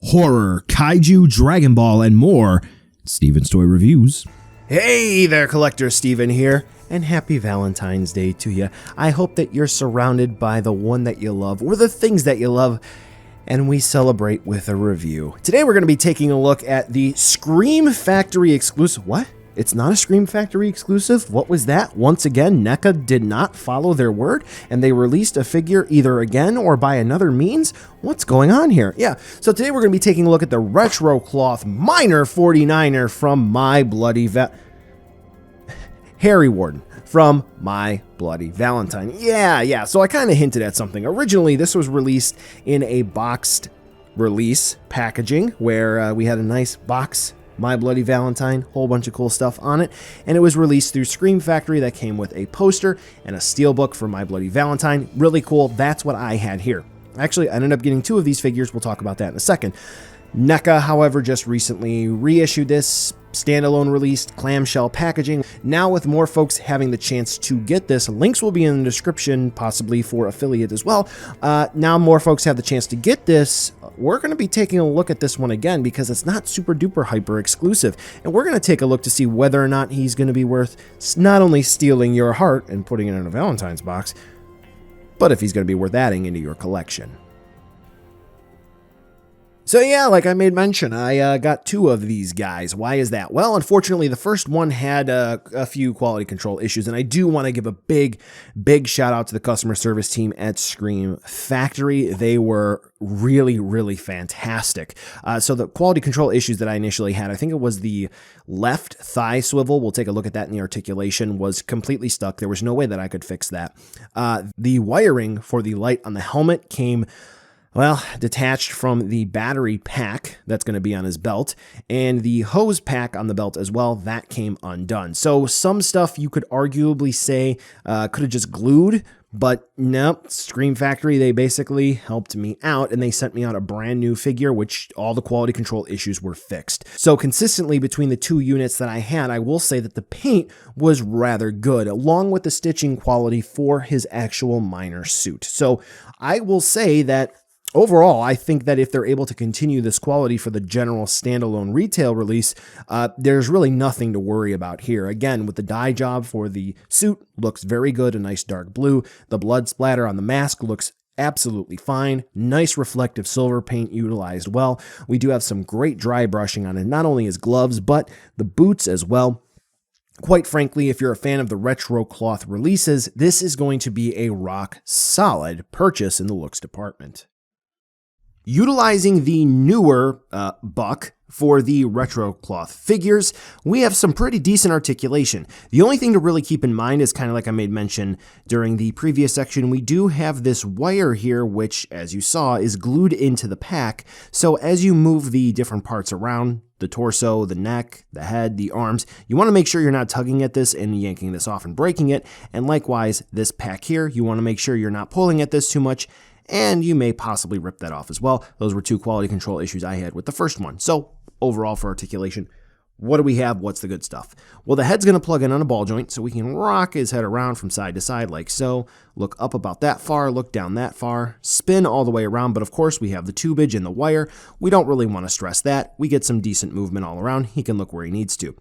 horror, kaiju, Dragon Ball, and more. Steven's Toy Reviews. Hey there, Collector Steven here, and happy Valentine's Day to you. I hope that you're surrounded by the one that you love, or the things that you love, and we celebrate with a review. Today we're going to be taking a look at the Scream Factory exclusive. What? It's not a Scream Factory exclusive? What was that? Once again, NECA did not follow their word, and they released a figure either again or by another means? What's going on here? Yeah, so today we're going to be taking a look at the Retro Cloth Minor 49er from My Bloody Harry Warden from My Bloody Valentine. Yeah, so I kind of hinted at something. Originally, this was released in a boxed release packaging where we had a nice box, My Bloody Valentine, whole bunch of cool stuff on it, and it was released through Scream Factory that came with a poster and a steelbook for My Bloody Valentine. Really cool. That's what I had here. Actually, I ended up getting two of these figures. We'll talk about that in a second. NECA, however, just recently reissued this standalone released clamshell packaging. Now with more folks having the chance to get this, links will be in the description, possibly for affiliate as well. Now more folks have the chance to get this. We're going to be taking a look at this one again because it's not super duper hyper exclusive. And we're going to take a look to see whether or not he's going to be worth not only stealing your heart and putting it in a Valentine's box, but if he's going to be worth adding into your collection. So yeah, like I made mention, I got two of these guys. Why is that? Well, unfortunately, the first one had a few quality control issues, and I do want to give a big shout out to the customer service team at Scream Factory. They were really fantastic. So the quality control issues that I initially had, I think it was the left thigh swivel, we'll take a look at that in the articulation, was completely stuck. There was no way that I could fix that. The wiring for the light on the helmet came, well, detached from the battery pack that's going to be on his belt, and the hose pack on the belt as well, that came undone. So some stuff you could arguably say could have just glued, but nope, Scream Factory, they basically helped me out, and they sent me out a brand new figure, which all the quality control issues were fixed. So consistently between the two units that I had, I will say that the paint was rather good, along with the stitching quality for his actual minor suit. So I will say that overall, I think that if they're able to continue this quality for the general standalone retail release, there's really nothing to worry about here. Again, with the dye job for the suit, looks very good, a nice dark blue. The blood splatter on the mask looks absolutely fine. Nice reflective silver paint utilized well. We do have some great dry brushing on it, not only his gloves, but the boots as well. Quite frankly, if you're a fan of the retro cloth releases, this is going to be a rock solid purchase in the looks department. Utilizing the newer buck for the retro cloth figures, we have some pretty decent articulation. The only thing to really keep in mind is kind of like I made mention during the previous section, we do have this wire here, which as you saw is glued into the pack. So as you move the different parts around, the torso, the neck, the head, the arms, you want to make sure you're not tugging at this and yanking this off and breaking it. And likewise, this pack here, you want to make sure you're not pulling at this too much, and you may possibly rip that off as well. Those were two quality control issues I had with the first one. So overall for articulation, what do we have? What's the good stuff? Well, the head's going to plug in on a ball joint, so we can rock his head around from side to side like so. Look up about that far, look down that far, spin all the way around, but of course we have the tubage and the wire. We don't really want to stress that. We get some decent movement all around. He can look where he needs to.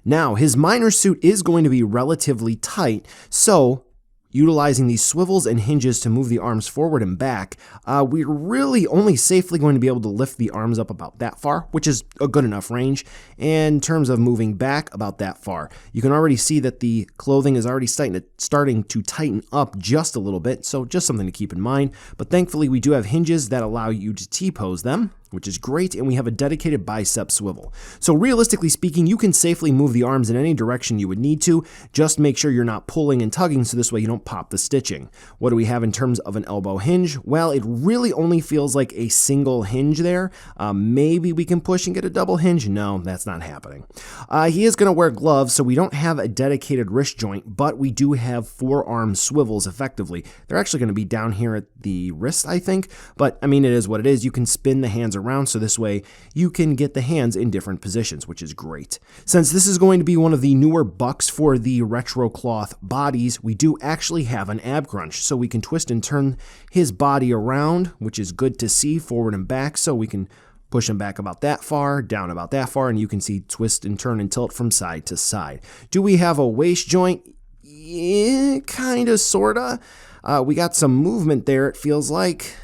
Now, his minor suit is going to be relatively tight, so utilizing these swivels and hinges to move the arms forward and back, we're really only safely going to be able to lift the arms up about that far, which is a good enough range. And in terms of moving back about that far, you can already see that the clothing is already starting to tighten up just a little bit, so just something to keep in mind. But thankfully, we do have hinges that allow you to T-pose them, which is great, and we have a dedicated bicep swivel. So realistically speaking, you can safely move the arms in any direction you would need to. Just make sure you're not pulling and tugging so this way you don't pop the stitching. What do we have in terms of an elbow hinge? Well, it really only feels like a single hinge there. Maybe we can push and get a double hinge. No, that's not happening. He is going to wear gloves, so we don't have a dedicated wrist joint, but we do have forearm swivels effectively. They're actually going to be down here at the wrist, I think, but I mean, it is what it is. You can spin the hands around, so this way you can get the hands in different positions, which is great. Since this is going to be one of the newer bucks for the retro cloth bodies, we do actually have an ab crunch, so we can twist and turn his body around, which is good to see forward and back, so we can Push him back about that far, down about that far, and you can see twist and turn and tilt from side to side. Do we have a waist joint? Yeah, kind of, sort of. We got some movement there, it feels like.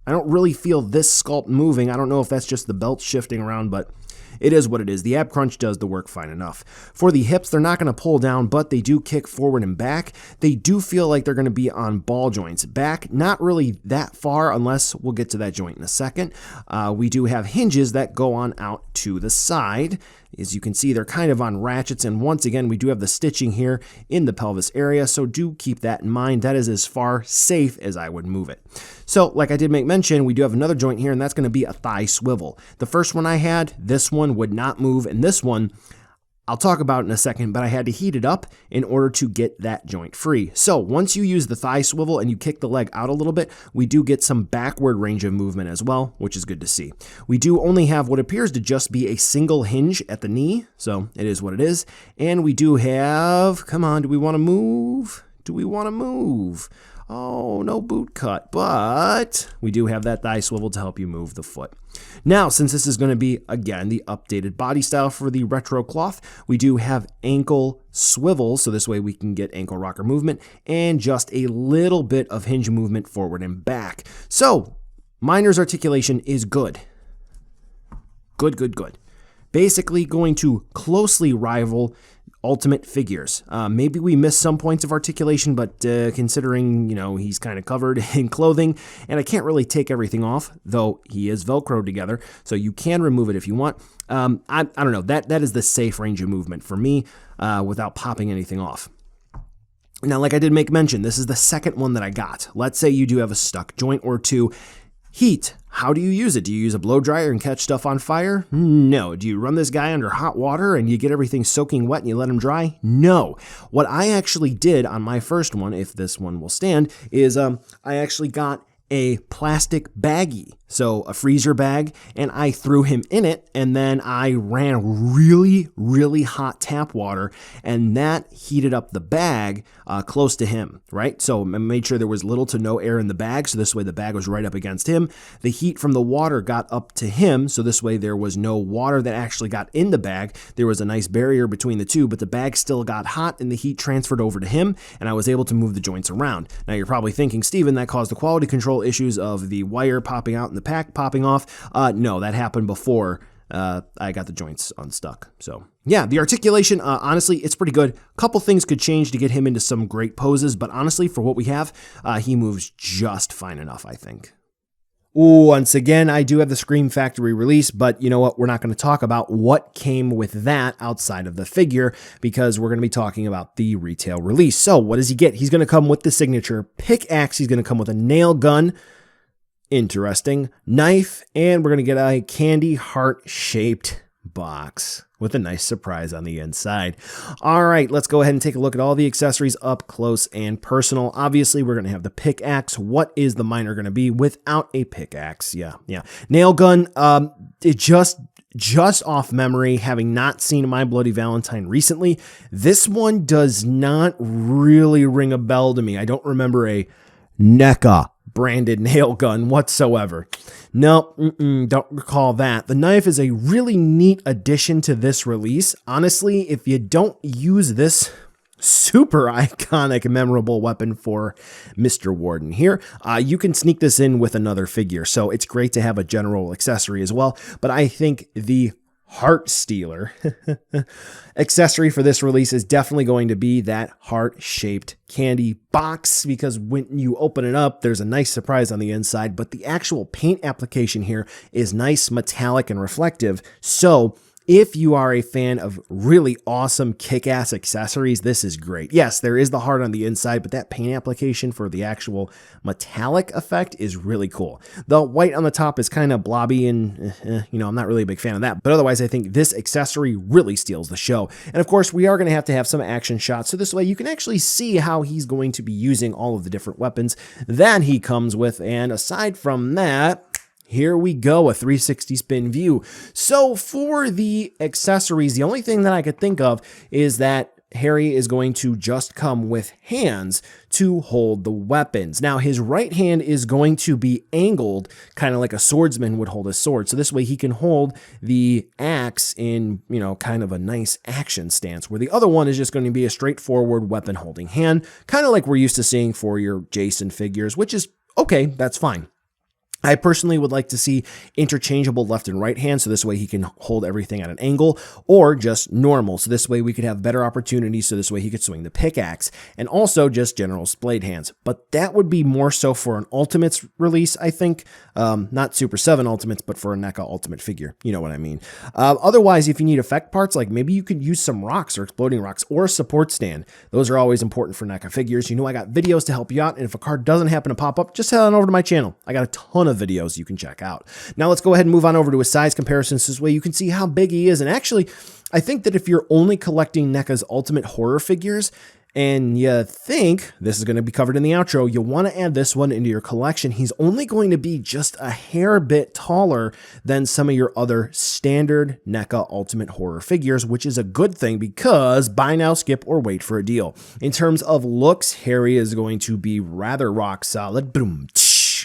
I don't really feel this sculpt moving. I don't know if that's just the belt shifting around, but it is what it is. The ab crunch does the work fine enough. For the hips, they're not going to pull down, but they do kick forward and back. They do feel like they're going to be on ball joints. Back, not really that far, unless we'll get to that joint in a second. We do have hinges that go on out to the side. As you can see, they're kind of on ratchets, and once again, we do have the stitching here in the pelvis area, so do keep that in mind. That is as far safe as I would move it. So, like I did make mention, we do have another joint here, and that's going to be a thigh swivel. The first one I had, this one would not move, and this one, I'll talk about in a second, but I had to heat it up in order to get that joint free. So once you use the thigh swivel and you kick the leg out a little bit, we do get some backward range of movement as well, which is good to see. We do only have what appears to just be a single hinge at the knee, so it is what it is. And we do have, come on, do we want to move? Do we want to move? Oh, no boot cut, but we do have that thigh swivel to help you move the foot. Now, since this is going to be, again, the updated body style for the retro cloth, we do have ankle swivels, so this way we can get ankle rocker movement, and just a little bit of hinge movement forward and back. So, Miner's articulation is good. Good, good, good. Basically going to closely rival Ultimate Figures. Maybe we missed some points of articulation, but considering, he's kind of covered in clothing, and I can't really take everything off, though he is Velcroed together, so you can remove it if you want. I don't know. That is the safe range of movement for me without popping anything off. Now, like I did make mention, this is the second one that I got. Let's say you do have a stuck joint or two. Heat. How do you use it? Do you use a blow dryer and catch stuff on fire? No. Do you run this guy under hot water and you get everything soaking wet and you let him dry? No. What I actually did on my first one, if this one will stand, is I actually got a plastic baggie, so a freezer bag, and I threw him in it, and then I ran really, really hot tap water, and that heated up the bag close to him, right? So I made sure there was little to no air in the bag, so this way the bag was right up against him. The heat from the water got up to him, so this way there was no water that actually got in the bag. There was a nice barrier between the two, but the bag still got hot, and the heat transferred over to him, and I was able to move the joints around. Now you're probably thinking, Steven, that caused the quality control issues of the wire popping out and the pack popping off. No, that happened before I got the joints unstuck. So yeah, the articulation, honestly, it's pretty good. A couple things could change to get him into some great poses, but honestly, for what we have, he moves just fine enough, I think. Once again, I do have the Scream Factory release, but you know what? We're not going to talk about what came with that outside of the figure because we're going to be talking about the retail release. So what does he get? He's going to come with the signature Pickaxe. He's going to come with a nail gun. Interesting. Knife. And we're going to get a candy heart-shaped box with a nice surprise on the inside. All right, let's go ahead and take a look at all the accessories up close and personal. Obviously, we're going to have the pickaxe. What is the miner going to be without a pickaxe? Yeah. Nail gun, it just off memory, having not seen My Bloody Valentine recently, this one does not really ring a bell to me. I don't remember a NECA branded nail gun whatsoever. No, don't recall that. The knife is a really neat addition to this release. Honestly, if you don't use this super iconic, memorable weapon for Mr. Warden here, you can sneak this in with another figure. So it's great to have a general accessory as well. But I think the Heart Stealer accessory for this release is definitely going to be that heart-shaped candy box, because when you open it up, there's a nice surprise on the inside, but the actual paint application here is nice, metallic, and reflective. So if you are a fan of really awesome kick-ass accessories, this is great. Yes, there is the heart on the inside, but that paint application for the actual metallic effect is really cool. The white on the top is kind of blobby and, I'm not really a big fan of that. But otherwise, I think this accessory really steals the show. And of course, we are going to have some action shots, so this way you can actually see how he's going to be using all of the different weapons that he comes with. And aside from that, here we go, a 360 spin view. So for the accessories, the only thing that I could think of is that Harry is going to just come with hands to hold the weapons. Now, his right hand is going to be angled, kind of like a swordsman would hold a sword. So this way he can hold the axe in, kind of a nice action stance, where the other one is just going to be a straightforward weapon holding hand, kind of like we're used to seeing for your Jason figures, which is okay, that's fine. I personally would like to see interchangeable left and right hand, so this way he can hold everything at an angle, or just normal, so this way we could have better opportunities, so this way he could swing the pickaxe, and also just general splayed hands. But that would be more so for an Ultimates release, I think. Not Super 7 Ultimates, but for a NECA Ultimate figure. You know what I mean. Otherwise, if you need effect parts, like maybe you could use some rocks or exploding rocks or a support stand. Those are always important for NECA figures. I got videos to help you out, and if a card doesn't happen to pop up, just head on over to my channel. I got a ton of videos you can check out. Now let's go ahead and move on over to his size comparisons. This way you can see how big he is. And actually, I think that if you're only collecting NECA's Ultimate Horror figures, and you think this is going to be covered in the outro, you'll want to add this one into your collection. He's only going to be just a hair bit taller than some of your other standard NECA Ultimate Horror figures, which is a good thing because buy now, skip, or wait for a deal. In terms of looks, Harry is going to be rather rock solid, boom,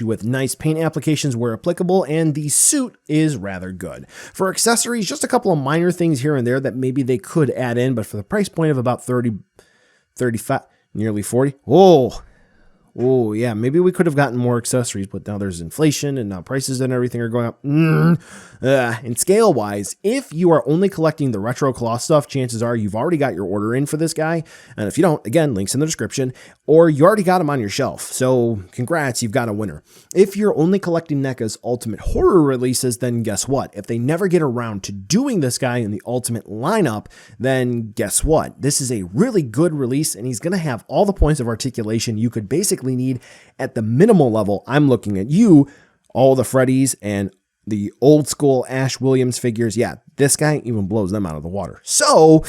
with nice paint applications where applicable, and the suit is rather good. For accessories, just a couple of minor things here and there that maybe they could add in, but for the price point of about 35, nearly 40. Oh, yeah, maybe we could have gotten more accessories, but now there's inflation and now prices and everything are going up. And scale-wise, if you are only collecting the retro claw stuff, chances are you've already got your order in for this guy. And if you don't, again, links in the description, or you already got him on your shelf. So congrats, you've got a winner. If you're only collecting NECA's Ultimate Horror releases, then guess what? If they never get around to doing this guy in the Ultimate lineup, then guess what? This is a really good release, and he's going to have all the points of articulation you could basically need at the minimal level. I'm looking at you, all the Freddies and the old school Ash Williams figures. Yeah, this guy even blows them out of the water. So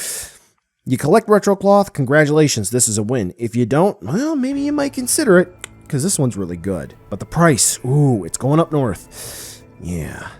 you collect retro cloth, congratulations, this is a win. If you don't, well, maybe you might consider it, because this one's really good. But the price, ooh, it's going up north. Yeah.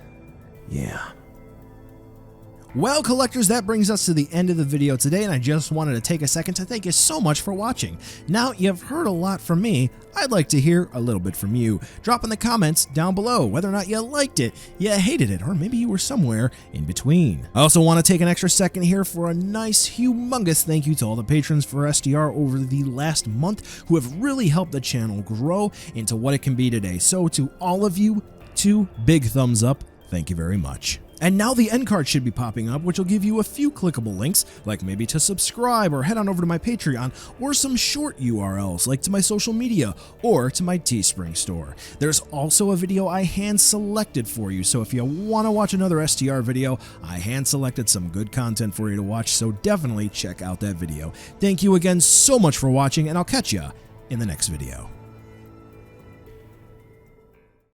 Well, collectors, that brings us to the end of the video today, and I just wanted to take a second to thank you so much for watching. Now, you've heard a lot from me. I'd like to hear a little bit from you. Drop in the comments down below whether or not you liked it, you hated it, or maybe you were somewhere in between. I also want to take an extra second here for a nice, humongous thank you to all the patrons for SDR over the last month who have really helped the channel grow into what it can be today. So to all of you, 2 big thumbs up. Thank you very much. And now the end card should be popping up, which will give you a few clickable links, like maybe to subscribe or head on over to my Patreon, or some short URLs like to my social media or to my Teespring store. There's also a video I hand selected for you, so if you want to watch another STR video, I hand selected some good content for you to watch, so definitely check out that video. Thank you again so much for watching, and I'll catch ya in the next video.